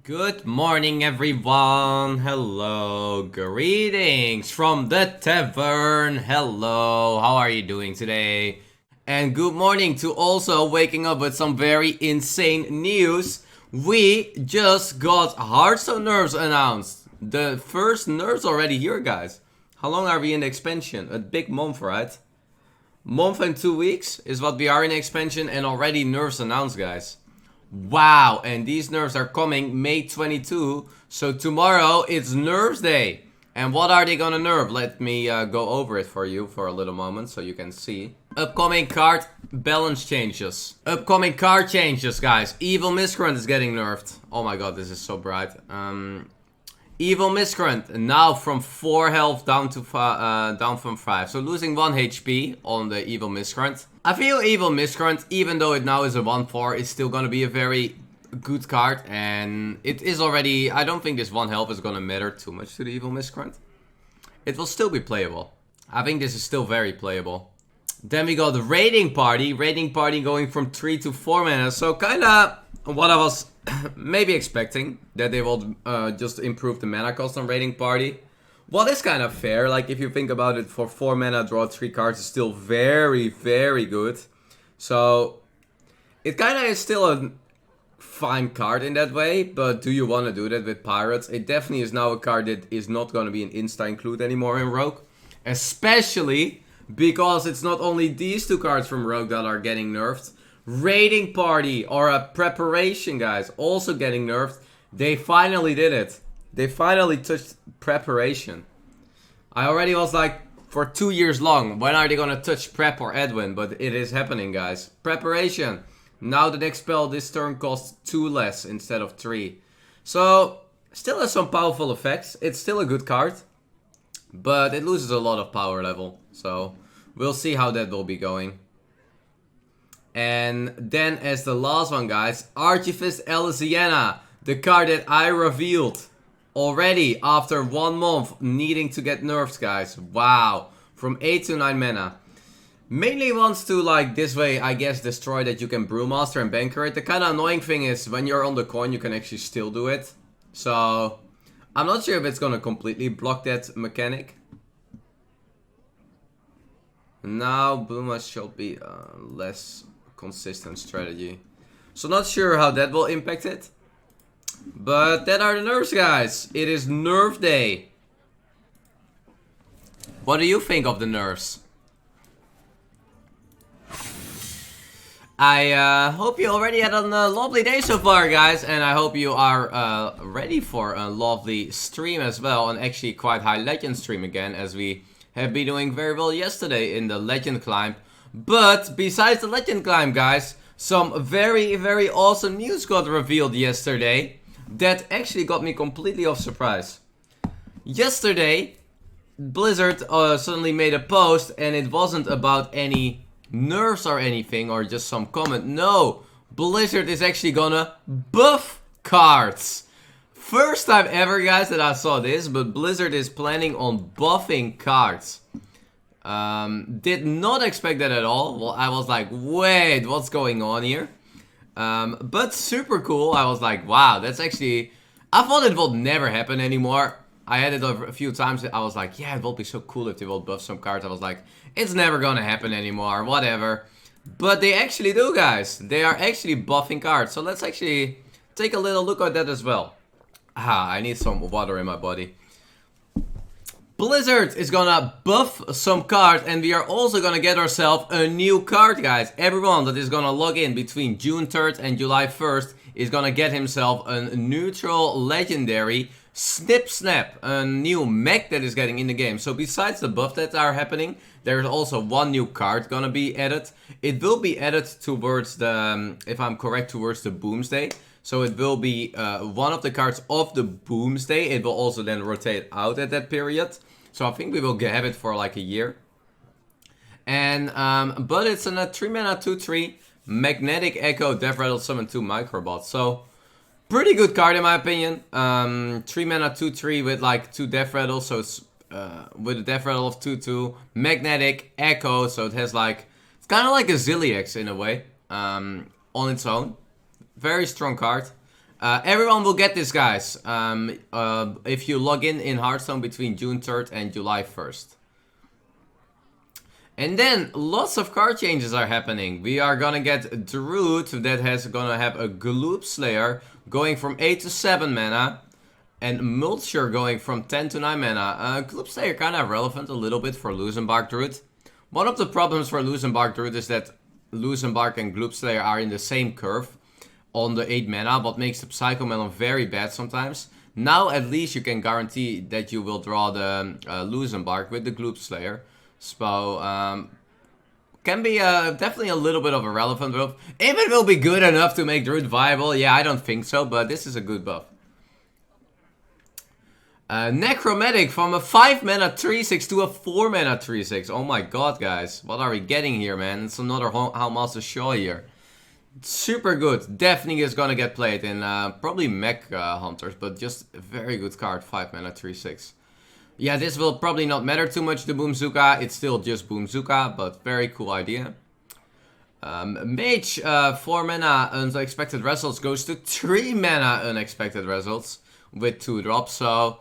Good morning, everyone. Hello, greetings from the tavern. Hello, how are you doing today? And good morning to also waking up with some very insane news. We just got Hearthstone Nerfs announced. The first Nerfs already here, guys. How long are we in the expansion? A big month, right? Month and 2 weeks is what we are in the expansion, and already Nerfs announced, guys. Wow, and these nerfs are coming May 22, so tomorrow it's Nerfs Day. And what are they gonna nerf? Let me go over it for you for a little moment so you can see. Upcoming card balance changes. Upcoming card changes, guys. Evil Miscreant is getting nerfed. Oh my god, this is so bright. Evil Miscreant now from 4 health down from 5. So losing 1 HP on the Evil Miscreant. I feel Evil Miscreant, even though it now is a 1/4, is still gonna be a very good card. And it is already, I don't think this 1 health is gonna matter too much to the Evil Miscreant. It will still be playable. I think this is still very playable. Then we got the Raiding Party. Raiding Party going from 3 to 4 mana. So kinda what I was maybe expecting. That they will just improve the mana cost on Raiding Party. What is kind of fair, like if you think about it, for 4 mana draw 3 cards is still very, very good. So it kind of is still a fine card in that way, but do you want to do that with Pirates? It definitely is now a card that is not going to be an insta-include anymore in Rogue. Especially because it's not only these 2 cards from Rogue that are getting nerfed. Raiding Party or a Preparation, guys, also getting nerfed. They finally did it. They finally touched Preparation. I already was like, for 2 years long, when are they gonna touch Prep or Edwin? But it is happening, guys. Preparation. Now the next spell this turn costs 2 less instead of 3. So, still has some powerful effects. It's still a good card. But it loses a lot of power level. So, we'll see how that will be going. And then as the last one, guys, Archivist Elysiana. The card that I revealed already after 1 month needing to get nerfs, guys. Wow. From 8 to 9 mana. Mainly wants to, like, this way, I guess, destroy that you can Brewmaster and Banker it. The kind of annoying thing is, when you're on the coin, you can actually still do it. So, I'm not sure if it's gonna completely block that mechanic. Now, Brewmaster should be less consistent strategy. So, not sure how that will impact it. But that are the nerfs, guys. It is Nerf Day. What do you think of the nerfs? I hope you already had a lovely day so far, guys. And I hope you are ready for a lovely stream as well. And actually quite high legend stream again, as we have been doing very well yesterday in the legend climb. But besides the legend climb, guys, some very, very awesome news got revealed yesterday. That actually got me completely off surprise. Yesterday, Blizzard suddenly made a post, and it wasn't about any nerfs or anything, or just some comment. No, Blizzard is actually gonna buff cards. First time ever, guys, that I saw this, but Blizzard is planning on buffing cards. Did not expect that at all. Well, I was like, wait, what's going on here? But super cool. I was like, wow, that's actually, I thought it would never happen anymore. I had it a few times. I was like, yeah, it will be so cool if they will buff some cards. I was like, it's never gonna happen anymore, whatever. But they actually do, guys. They are actually buffing cards. So let's actually take a little look at that as well. I need some water in my body. Blizzard is gonna buff some cards, and we are also gonna get ourselves a new card, guys. Everyone that is gonna log in between June 3rd and July 1st is gonna get himself a neutral legendary Snip Snap, a new mech that is getting in the game. So besides the buff that are happening, there's also 1 new card gonna be added. It will be added towards the, if I'm correct, towards the Boomsday. So it will be one of the cards of the Boomsday. It will also then rotate out at that period. So I think we will have it for like a year. And, but it's a 3 mana 2/3 Magnetic Echo Death Rattle Summon 2 Microbot. So, pretty good card in my opinion. 3 mana 2/3 with like 2 Death Rattles. So it's with a Death Rattle of 2/2. Magnetic Echo. So it has like, it's kind of like a Zilliax in a way. On its own. Very strong card. Everyone will get this, guys, if you log in Hearthstone between June 3rd and July 1st. And then lots of card changes are happening. We are gonna get Druid that has gonna have a Gloop Slayer going from 8 to 7 mana. And Mulcher going from 10 to 9 mana. Gloop Slayer kinda relevant a little bit for Luzenbark Druid. One of the problems for Luzenbark Druid is that Luzenbark and Gloop Slayer are in the same curve on the 8 mana, what makes the Psycho Melon very bad sometimes. Now at least you can guarantee that you will draw the Luzenbark with the Gloop Slayer. So, can be definitely a little bit of a relevant buff. If it will be good enough to make Druid viable, yeah, I don't think so, but this is a good buff. Necromantic from a 5 mana 3/6 to a 4 mana 3/6. Oh my god, guys. What are we getting here, man? It's another Houndmaster Shaw here. Super good. Definitely is gonna get played in probably Mech Hunters, but just a very good card. 5 mana 3/6. Yeah, this will probably not matter too much to Boomzuka. It's still just Boomzuka, but very cool idea. Mage, 4 mana Unexpected Results goes to 3 mana Unexpected Results with 2 drops. So,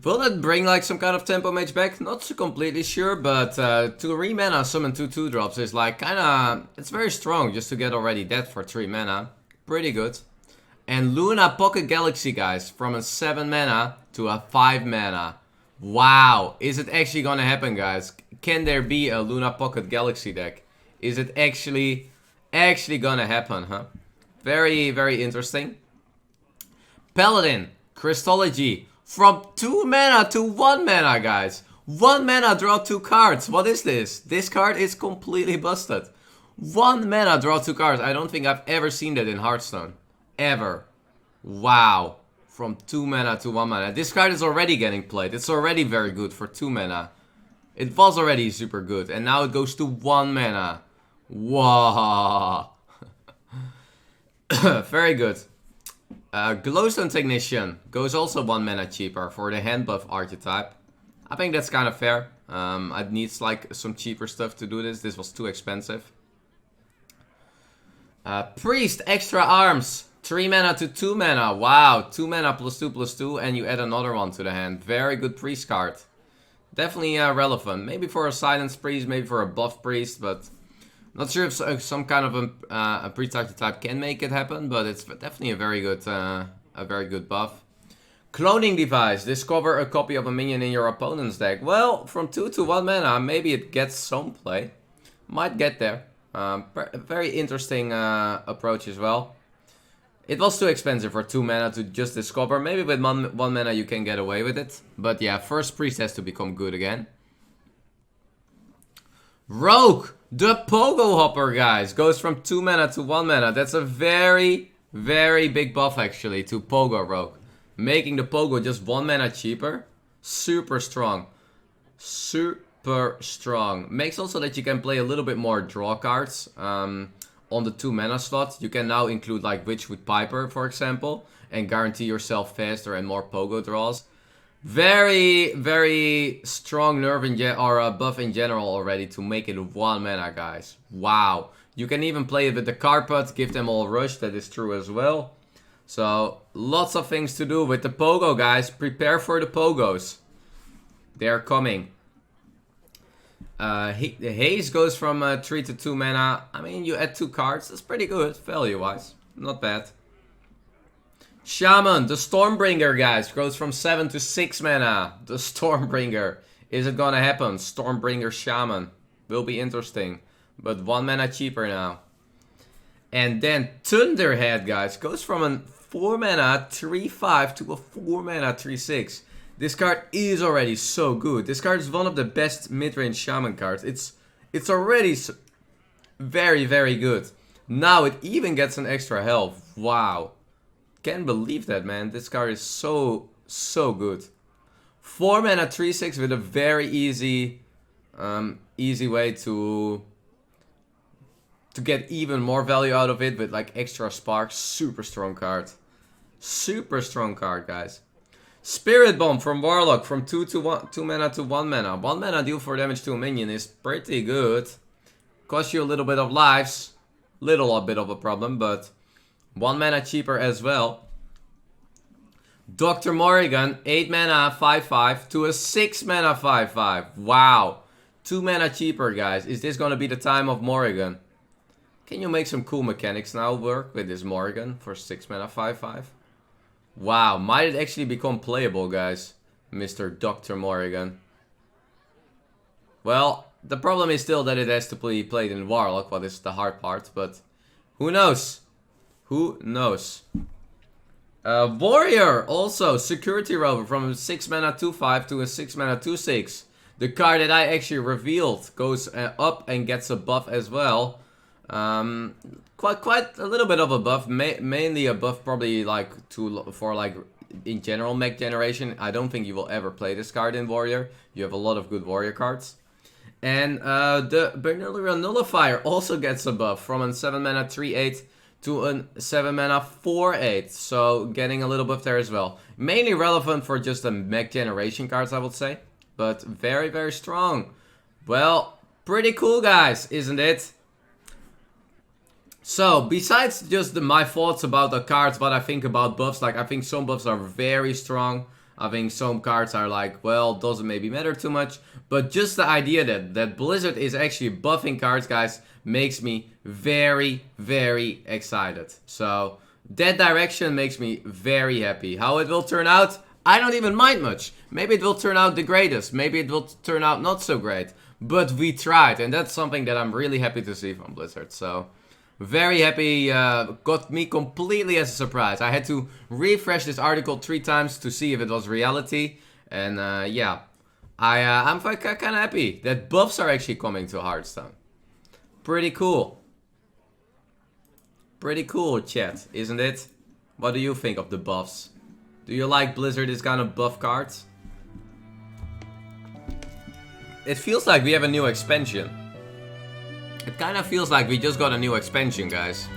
will that bring like some kind of Tempo Mage back? Not so completely sure, but to re-mana summon 2 drops is like kinda... It's very strong just to get already that for 3 mana. Pretty good. And Luna Pocket Galaxy, guys, from a 7 mana to a 5 mana. Wow, is it actually gonna happen, guys? Can there be a Luna Pocket Galaxy deck? Is it actually gonna happen, huh? Very, very interesting. Paladin, Crystology, from 2 mana to 1 mana, guys. 1 mana, draw 2 cards. What is this? This card is completely busted. 1 mana, draw 2 cards. I don't think I've ever seen that in Hearthstone. Ever. Wow. From 2 mana to 1 mana. This card is already getting played. It's already very good for 2 mana. It was already super good. And now it goes to 1 mana. Wow. Very good. Glowstone Technician goes also 1 mana cheaper for the hand buff archetype. I think that's kind of fair. I need like some cheaper stuff to do this. This was too expensive. Priest, Extra Arms. 3 mana to 2 mana. Wow, 2 mana +2/+2, and you add another one to the hand. Very good Priest card. Definitely relevant. Maybe for a Silence Priest, maybe for a buff Priest, but not sure if some kind of a Priest archetype can make it happen, but it's definitely a very good buff. Cloning Device. Discover a copy of a minion in your opponent's deck. Well, from 2 to 1 mana, maybe it gets some play. Might get there. Very interesting approach as well. It was too expensive for 2 mana to just discover. Maybe with 1 mana you can get away with it. But yeah, first Priest has to become good again. Rogue, the Pogo Hopper, guys, goes from 2 mana to 1 mana. That's a very, very big buff actually to Pogo Rogue. Making the Pogo just 1 mana cheaper. Super strong. Super strong. Makes also that you can play a little bit more draw cards. On the 2 mana slot, you can now include like Witchwood Piper, for example, and guarantee yourself faster and more Pogo draws. Very, very strong nerf or buff in general already to make it 1 mana, guys. Wow. You can even play it with the Carpet, give them all rush, that is true as well. So, lots of things to do with the Pogo, guys. Prepare for the Pogos. They're coming. Haze goes from 3 to 2 mana. I mean, you add 2 cards. That's pretty good, value-wise. Not bad. Shaman, the Stormbringer, guys, goes from 7 to 6 mana. The Stormbringer. Is it gonna happen? Stormbringer Shaman. Will be interesting. But 1 mana cheaper now. And then Thunderhead, guys, goes from a 4 mana 3/5 to a 4 mana 3/6. This card is already so good. This card is one of the best mid-range Shaman cards. It's already very, very good. Now it even gets an extra health. Wow. Can't believe that, man. This card is so good. 4 mana 3/6 with a very easy way to get even more value out of it with like extra sparks. Super strong card. Super strong card, guys. Spirit Bomb from Warlock from 2 mana to 1 mana. 1 mana deal for damage to a minion is pretty good. Costs you a little bit of lives. Little bit of a problem, but 1 mana cheaper as well. Dr. Morrigan, 8 mana 5/5 to a 6 mana 5/5. Wow. 2 mana cheaper, guys. Is this gonna be the time of Morrigan? Can you make some cool mechanics now work with this Morrigan for 6 mana 5/5? Wow, might it actually become playable, guys? Mr. Dr. Morrigan. Well, the problem is still that it has to be played in Warlock, what is the hard part, but who knows? Who knows? Warrior, also, Security Rover from a 6 mana 2/5 to a 6 mana 2/6. The card that I actually revealed goes up and gets a buff as well. Quite a little bit of a buff, mainly a buff probably like for like in general mech generation. I don't think you will ever play this card in Warrior. You have a lot of good Warrior cards. And the Bernoulli Nullifier also gets a buff from a 7 mana 3/8 to a 7 mana 4/8. So getting a little buff there as well. Mainly relevant for just the mech generation cards, I would say. But very, very strong. Well, pretty cool, guys, isn't it? So, besides just my thoughts about the cards, what I think about buffs, like I think some buffs are very strong. I think some cards are like, well, doesn't maybe matter too much. But just the idea that Blizzard is actually buffing cards, guys, makes me very, very excited. So, that direction makes me very happy. How it will turn out, I don't even mind much. Maybe it will turn out the greatest. Maybe it will turn out not so great. But we tried, and that's something that I'm really happy to see from Blizzard. So, very happy, got me completely as a surprise. I had to refresh this article 3 times to see if it was reality. And yeah, I'm kind of happy that buffs are actually coming to Hearthstone. Pretty cool. Pretty cool, chat, isn't it? What do you think of the buffs? Do you like Blizzard is gonna buff cards? It feels like we have a new expansion. It kind of feels like we just got a new expansion, guys.